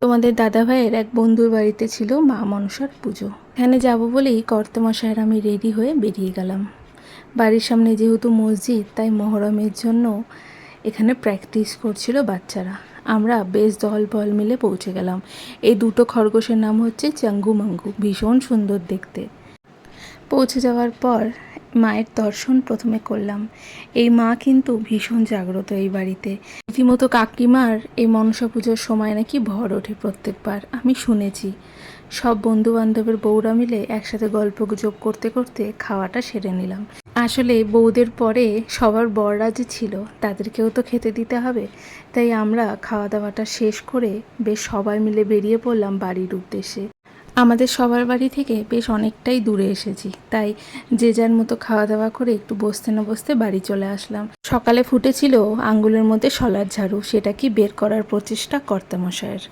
তোমাদের দাদাভাইয়ের এক বন্ধুর বাড়িতে ছিল মা মনসার পুজো। এখানে যাব বলেই কর্তামশায়ের আমি রেডি হয়ে বেরিয়ে গেলাম। বাড়ির সামনে যেহেতু মসজিদ, তাই মহরমের জন্য এখানে প্র্যাকটিস করছিল বাচ্চারা। আমরা বেশ দল মিলে পৌঁছে গেলাম। এই দুটো খরগোশের নাম হচ্ছে চাঙ্গু মাঙ্গু, ভীষণ সুন্দর দেখতে। পৌঁছে যাওয়ার পর মায়ের দর্শন প্রথমে করলাম। এই মা কিন্তু ভীষণ জাগ্রত এই বাড়িতে। রীতিমতো কাকিমার এই মনসা পুজোর সময় নাকি ভর ওঠে প্রত্যেকবার, আমি শুনেছি। সব বন্ধু বান্ধবের বউরা মিলে একসাথে গল্পগুজব করতে করতে খাওয়াটা সেরে নিলাম। আসলে বউদের পরে সবার বররা যে ছিল, তাদেরকেও তো খেতে দিতে হবে। তাই আমরা খাওয়া দাওয়াটা শেষ করে বেশ সবাই মিলে বেরিয়ে পড়লাম বাড়ির উদ্দেশ্যে। আমাদের সবার বাড়ি থেকে বেশ অনেকটাই দূরে এসেছি, তাই যে যার মতো খাওয়া দাওয়া করে একটু বসতে না বসতে বাড়ি চলে আসলাম। সকালে ফুটেছিল আঙ্গুলের মধ্যে শলার ঝাড়ু, সেটা কি বের করার প্রচেষ্টা কর্তামশায়ের।